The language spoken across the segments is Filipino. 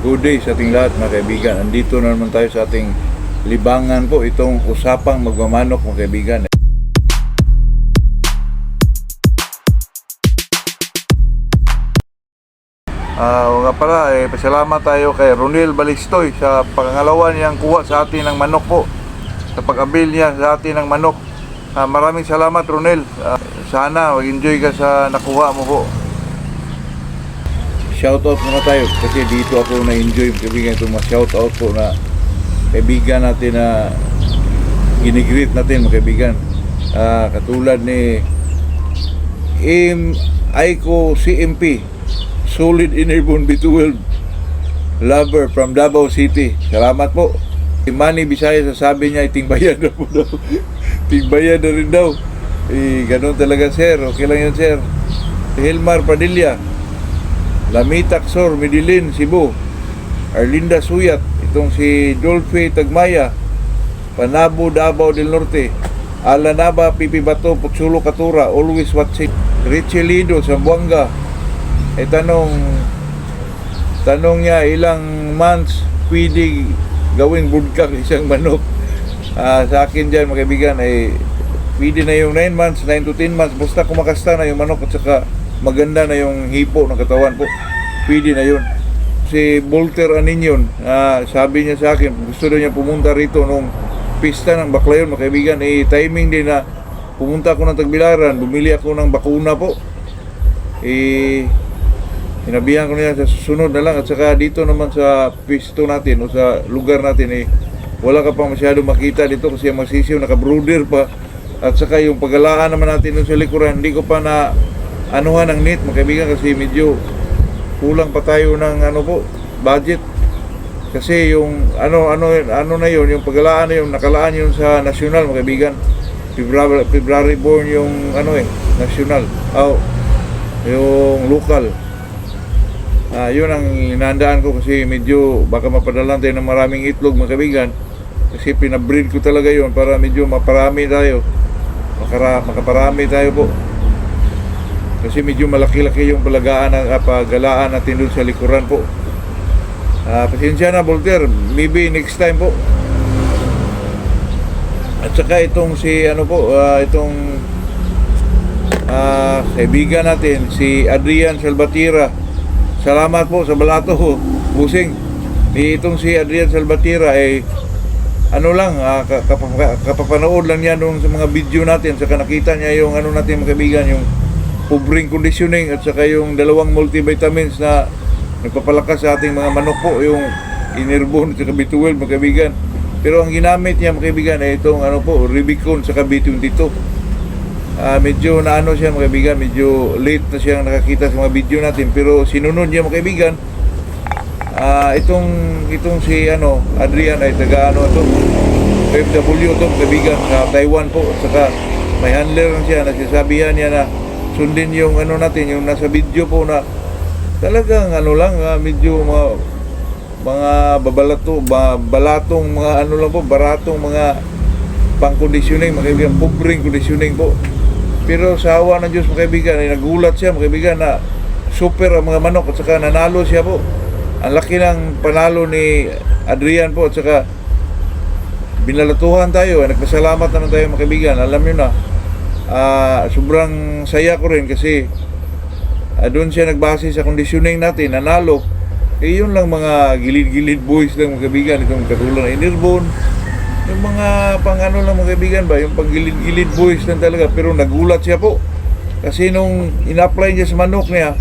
Good day sa ating lahat mga kaibigan. Andito na naman tayo sa ating libangan po, itong usapang magmamanok mga kaibigan. Nga pala, pasalamat tayo kay Ronel Balistoy sa pangangalawa niyang kuha sa atin ng manok po, sa pag-abil niya sa atin ng manok. Maraming salamat Ronel. Sana mag-enjoy ka sa nakuha mo po. Shoutout muna tayo kasi dito ako na-enjoy kaibigan itong mga shoutout po na kaibigan natin na ginigreet natin mga kaibigan. Katulad ni Aiko CMP, Solid Innerbone B12 Lover from Davao City. Salamat po. Manny Bisaya sasabi niya itingbayan na po daw. Tingbayan na rin daw. Ganun talaga sir. Okay lang yan sir. Si Hilmar Padilla, Lamita Xor, Medellin, Cebu. Arlinda Suyat, itong si Dolphy Tagmaya, Panabo, Davao del Norte. Alanaba, Pipi Bato, Putsulo, Katura, always watching. Richie Lido, Zamboanga. Tanong niya, ilang months pwede gawing budkak isang manok? Sa akin dyan, mga kaibigan, pwede na yung 9 months, 9 to 10 months. Basta kumakasta na yung manok at saka maganda na yung hipo ng katawan po, pwede na yun. Si Volter Aninyon, sabi niya sa akin, gusto daw niya pumunta rito nung pista ng Baclayon, mga kaibigan. Timing din na pumunta ako ng Tagbilaran, bumili ako ng bakuna po. Sinabihan ko niya sa susunod na lang. At saka dito naman sa pisto natin o sa lugar natin, wala ka pang masyado makita dito kasi ang magsisiw naka-brooder pa. At saka yung pagalaan naman natin sa likuran, hindi ko pa na anuhan ng net mga kaibigan kasi medyo kulang pa tayo ng budget. Kasi yung ano na yun, yung pagalaan na yun, nakalaan yun sa national mga kaibigan. February born yung national. Yung local. Yun ang inandaan ko kasi medyo baka mapadalan tayo ng maraming itlog mga kaibigan. Kasi pinabreed ko talaga yun para medyo maparami tayo. Makaparami tayo po. Kasi medyo malaki-laki yung pagalaan natin doon sa likuran po. Pasensya na Volter, maybe next time po. At saka itong si kaibigan natin si Adrian Salvatierra. Salamat po sa balato busing. Itong si Adrian Salvatierra kapapanood lang niya nung sa mga video natin, saka nakita niya yung natin mga kaibigan, yung ubring conditioning at saka yung dalawang multivitamins na nagpapalakas sa ating mga manok po, yung Innerbone at saka B12 mga kaibigan. Pero ang ginamit niya mga kaibigan ay itong Rubicon saka B22. Medyo siya mga kaibigan, medyo late na siyang nakakita sa mga video natin, pero sinunod niya mga kaibigan. Itong si Adrian ay taga OFW to mga kaibigan sa Taiwan po, at saka may handler lang siya, nagsasabihan niya na sundin yung natin, yung nasa video po na talagang medyo mga balatong mga baratong mga pang conditioning mga kaibigan, pobreng conditioning po. Pero sa awa ng Diyos mga kaibigan ay nagulat siya mga kaibigan na super ang mga manok at saka nanalo siya po. Ang laki ng panalo ni Adrian po at saka binalatuhan tayo. Nagpasalamat naman tayo mga kaibigan. Alam nyo na, sobrang saya ko rin kasi doon siya nagbase sa conditioning natin, nanalo. Yun lang mga gilid-gilid boys lang mga kaibigan, itong katulad ng Innerbone, yung mga lang mga kaibigan ba, yung pang gilid-gilid boys lang talaga. Pero nagulat siya po kasi nung in-apply niya sa manok niya,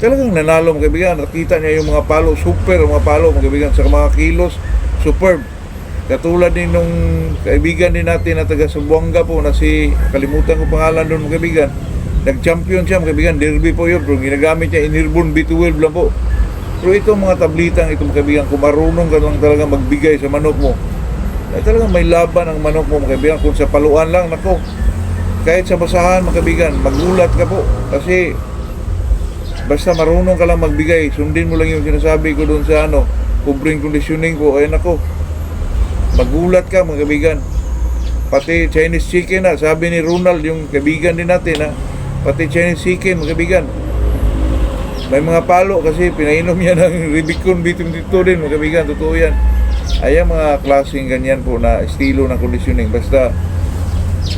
talagang nanalo mga kaibigan. Nakita niya yung mga palo, super mga palo mga kaibigan, sa mga kilos, superb. Katulad din nung kaibigan din natin na taga Zamboanga po na si, kalimutan ko pangalan doon mga kaibigan, nag-champion siya mga kaibigan, derby po yun, pero ginagamit niya Innerbone B12 lang po. Pero itong mga tablitang ito mga kaibigan, kung marunong ka lang talaga magbigay sa manok mo, talagang may laban ang manok mo mga kaibigan. Kung sa paluan lang, nako, kahit sa basahan mga kaibigan, magulat ka po. Kasi basta marunong ka lang magbigay, sundin mo lang yung sinasabi ko doon sa ubring conditioning ko, nako, magulat ka mga kaibigan. Pati Chinese chicken sabi ni Ronald, yung kaibigan din natin pati Chinese chicken mga kaibigan, May mga palo kasi pinainom niya ng Rubicon B22 din, mga kaibigan, totoo yan. Ay mga klaseng ganyan po na estilo ng conditioning. Basta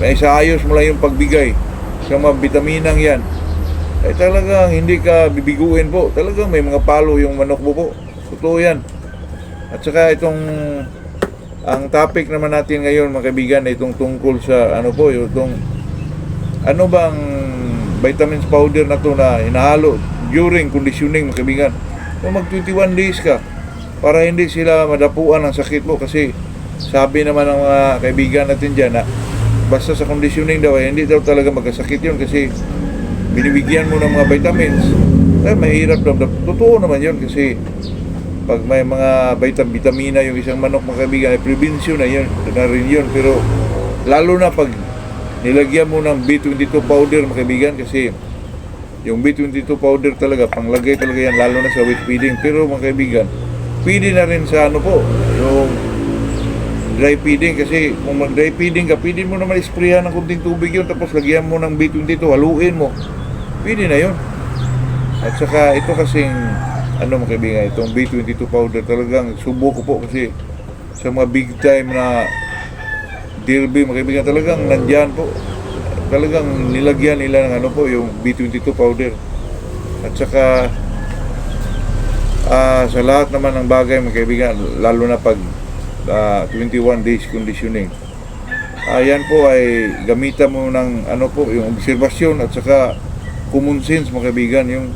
may isaayos mo lang yung pagbigay sa mga bitaminang yan, ay talagang hindi ka bibiguin po. Talagang may mga palo yung manok mo po. Totoo yan. At saka ang topic naman natin ngayon, mga kaibigan, ay itong tungkol sa itong ano bang vitamins powder na to na hinahalo during conditioning, mga kaibigan. Kung mag 21 days ka para hindi sila madapuan ng sakit mo, kasi sabi naman ng mga kaibigan natin dyan na basta sa conditioning daw ay hindi daw talaga magkasakit yun kasi binibigyan mo ng mga vitamins. Ay mahirap daw. Totoo naman yun kasi pag may mga vitamina yung isang manok, mga kaibigan, ay prevention na yun, na rin yun. Pero lalo na pag nilagyan mo ng B22 powder, mga kaibigan, kasi yung B22 powder talaga, panglagay talaga yan, lalo na sa wheat feeding. Pero mga kaibigan, pwede na rin sa yung dry feeding, kasi kung mag-dry feeding ka, pwede mo naman isprayan ng kunting tubig yun, tapos lagyan mo ng B22, haluin mo, pwede na yun. At saka ito kasing mga kaibigan, itong B22 powder talagang subo ko po, kasi sa mga big time na derby, mga kaibigan, talagang nandyan po, talagang nilagyan nila ng yung B22 powder. At saka sa lahat naman ng bagay, mga kaibigan, lalo na pag 21 days conditioning, yan po ay gamitan mo ng yung obserbasyon at saka common sense, mga kaibigan. Yung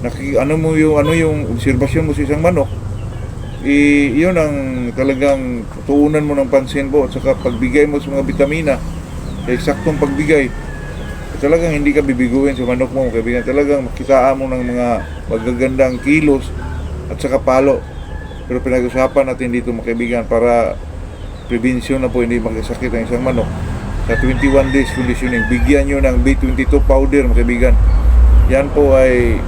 yung obserbasyon mo sa isang manok, yun ang talagang tuunan mo ng pansin po. At saka pagbigay mo sa mga vitamina, sa eksaktong pagbigay, talagang hindi ka bibiguin sa manok mo, mga kaibigan. Talagang makitaan mo ng mga magagandang kilos at saka palo. Pero pinag-usapan natin dito, mga kaibigan, para prevention na po, hindi magkasakit ang isang manok. Sa 21 days conditioning, bigyan nyo ng B22 powder, mga kaibigan. Yan po ay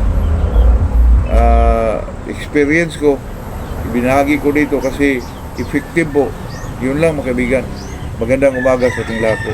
experience ko, ibinahagi ko dito kasi effective po. Yun lang, mga kaibigan. Magandang umaga sa ating lahat po.